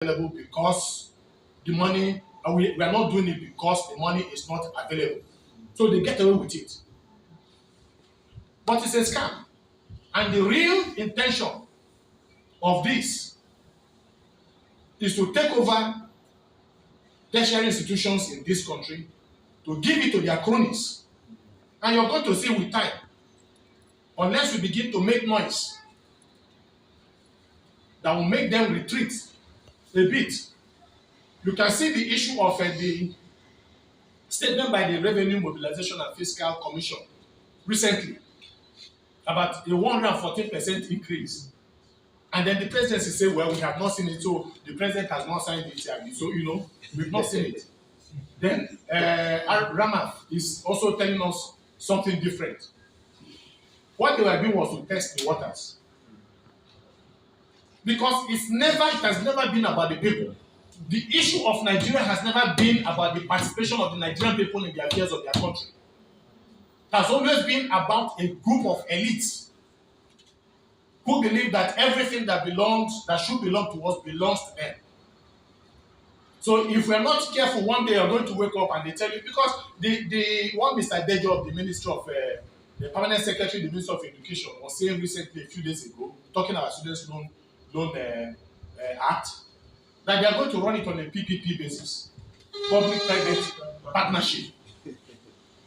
available because the money, we are not doing it because the money is not available. So they get away with it. But it's a scam. And the real intention of this is to take over tertiary institutions in this country, to give it to their cronies. And you're going to see with time, unless we begin to make noise that will make them retreat a bit. You can see the issue of the statement by the Revenue Mobilization and Fiscal Commission recently about a 114% increase. And then the presidency said, well, we have not seen it, so the president has not signed it yet. So, we've not seen it. Then Ramath is also telling us something different. What they were doing was to test the waters. Because it has never been about the people. The issue of Nigeria has never been about the participation of the Nigerian people in the affairs of their country. It has always been about a group of elites who believe that everything that should belong to us belongs to them. So if we're not careful, one day you're going to wake up and they tell you, because the one Mr. Dejo of the Ministry of the Permanent Secretary of the Ministry of Education was saying recently, a few days ago, talking about Students' Loan Act, that they are going to run it on a PPP basis, public-private partnership.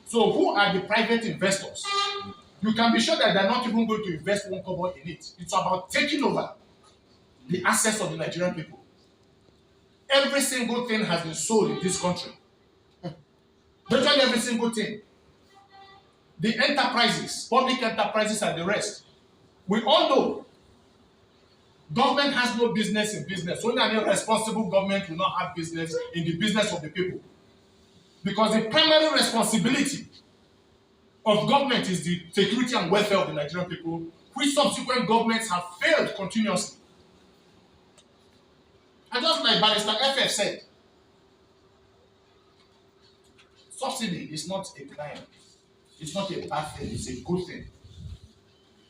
So who are the private investors? You can be sure that they're not even going to invest one kobo in it. It's about taking over the assets of the Nigerian people. Every single thing has been sold in this country. Virtually every single thing. The enterprises, public enterprises and the rest. We all know government has no business in business. Only an irresponsible government will not have business in the business of the people. Because the primary responsibility of government is the security and welfare of the Nigerian people, which subsequent governments have failed continuously. And just like Barrister FF said, subsidy is not a crime. It's not a bad thing, it's a good thing.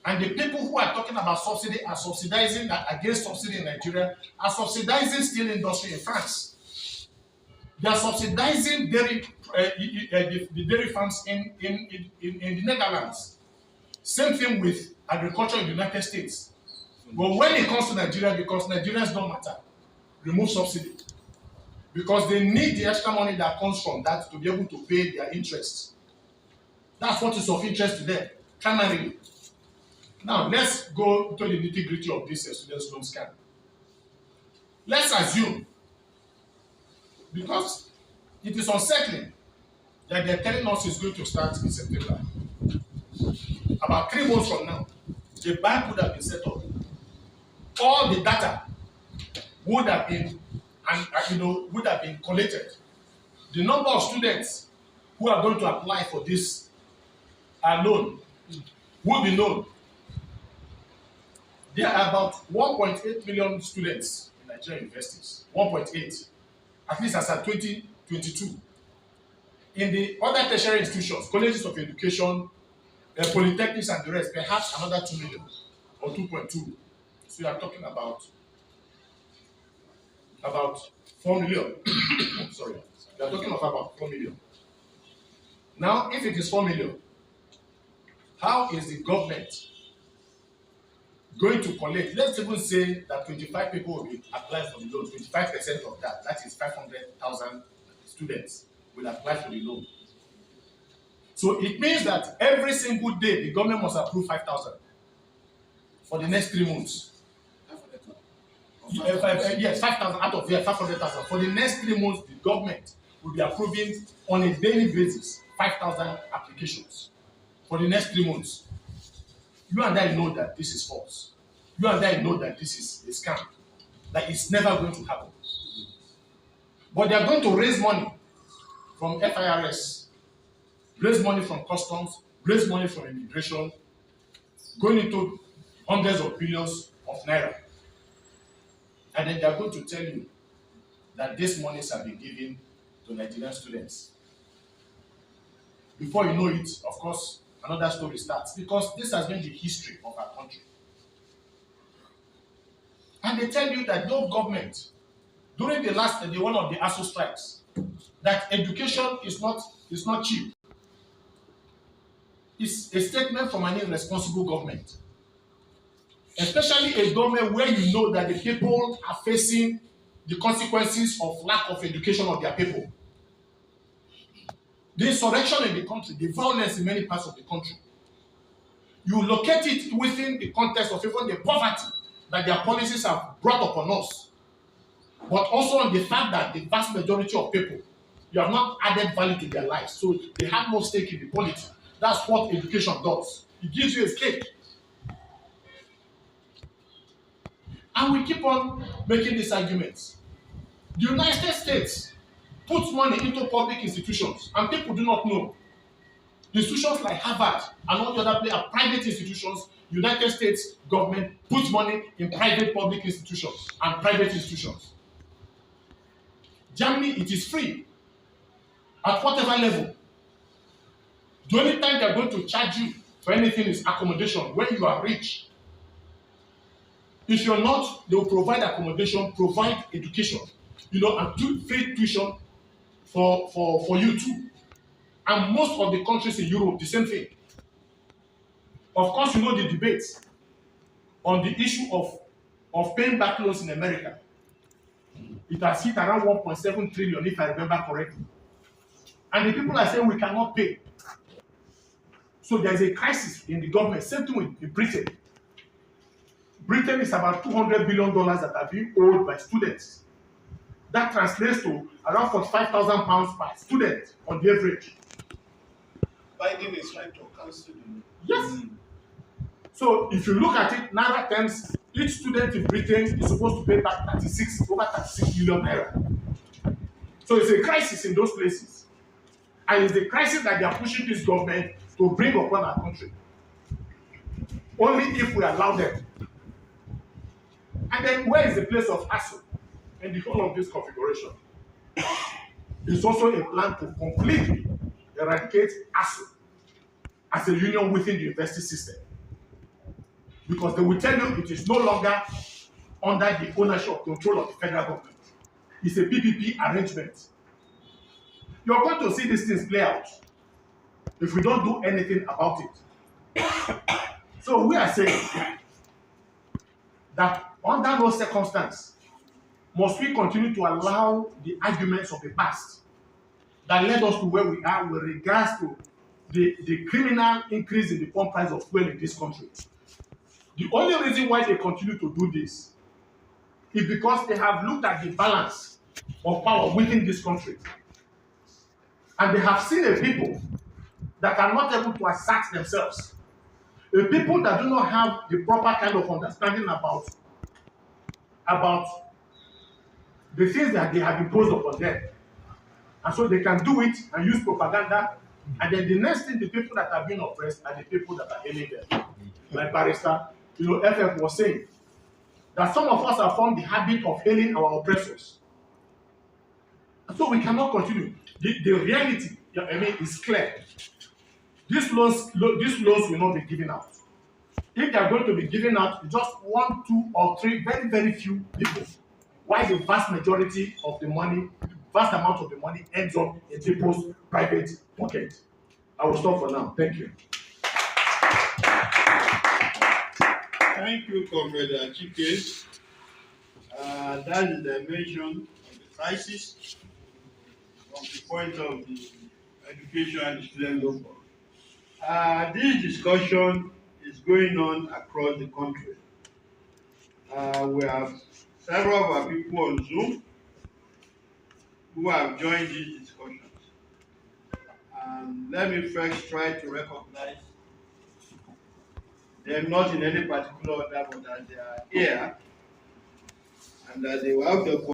And the people who are talking about subsidy are subsidizing against subsidy in Nigeria, are subsidizing steel industry in France. They are subsidizing the dairy farms in the Netherlands. Same thing with agriculture in the United States. But when it comes to Nigeria, because Nigerians don't matter, remove subsidy. Because they need the extra money that comes from that to be able to pay their interest. That's what is of interest to them, primarily. Now, let's go to the nitty-gritty of this students' loan scam. Let's assume, because it is unsettling that they're telling us it's going to start in September. About 3 months from now, the bank would have been set up. All the data would have been collected. The number of students who are going to apply for this loan will be known. There are about 1.8 million students in Nigerian universities. 1.8, at least as at 2022. In the other tertiary institutions, colleges of education, polytechnics and the rest, perhaps another 2 million or 2.2. So you are talking about 4 million. Sorry. You are talking about 4 million. Now, if it is 4 million, how is the government going to collect? Let's even say that 25 people will be applied for the loan. 25% of that is 500,000 students will apply for the loan. So it means that every single day the government must approve 5,000 for the next 3 months. Yes, 5,000 out of 500,000. For the next 3 months, the government will be approving on a daily basis 5,000 applications. For the next 3 months. You and I know that this is false. You and I know that this is a scam. That it's never going to happen. But they are going to raise money from FIRS, raise money from customs, raise money from immigration, going into hundreds of billions of naira. And then they are going to tell you that these monies have been given to Nigerian students. Before you know it, of course, another story starts, because this has been the history of our country. And they tell you that no government during the one of the ASU strikes, that education is not cheap. It's a statement from an irresponsible government, especially a government where you know that the people are facing the consequences of lack of education of their people. The insurrection in the country, the violence in many parts of the country, you locate it within the context of even the poverty that their policies have brought upon us, but also on the fact that the vast majority of people, you have not added value to their lives, so they have no stake in the polity. That's what education does. It gives you a stake. And we keep on making these arguments. The United States puts money into public institutions, and people do not know. Institutions like Harvard and all the other are private institutions. United States government puts money in private public institutions and private institutions. Germany, it is free at whatever level. The only time they are going to charge you for anything is accommodation when you are rich. If you're not, they will provide accommodation, provide education, and free tuition for you too. And most of the countries in Europe, the same thing. Of course, you know the debates on the issue of paying back loans in America. It has hit around 1.7 trillion, if I remember correctly. And the people are saying we cannot pay. So there's a crisis in the government. Same thing with Britain. Britain is about $200 billion that are being owed by students. That translates to around £45,000 per student on the average. Biden is trying to cancel the. Yes. So if you look at it, naira terms, each student in Britain is supposed to pay back over 36 million naira. So it's a crisis in those places. And it's a crisis that they are pushing this government to bring upon our country. Only if we allow them. And then where is the place of ASU in the whole of this configuration? It's also a plan to completely eradicate ASU as a union within the university system. Because they will tell you it is no longer under the ownership or control of the federal government. It's a PPP arrangement. You're going to see these things play out if we don't do anything about it. So we are saying that under no circumstance must we continue to allow the arguments of the past that led us to where we are with regards to the criminal increase in the pump price of fuel in this country. The only reason why they continue to do this is because they have looked at the balance of power within this country. And they have seen a people that are not able to assert themselves. A people that do not have the proper kind of understanding about the things that they have imposed upon them. And so they can do it and use propaganda. And then the next thing, the people that are being oppressed are the people that are hailing them. Like Barrister, FF was saying that some of us have formed the habit of hailing our oppressors. And so we cannot continue. The reality, is clear. These loans will not be given out. If they are going to be given out, just 1, 2, or 3, very, very few people. Why the vast majority of the money, vast amount of the money ends up in people's private pocket. I will stop for now. Thank you. Thank you, Comrade Chike. That is the dimension of the crisis from the point of the education and the student loan. This discussion is going on across the country. We have several of our people on Zoom who have joined these discussions. Let me first try to recognize them not in any particular order, but that they are here and that they will have the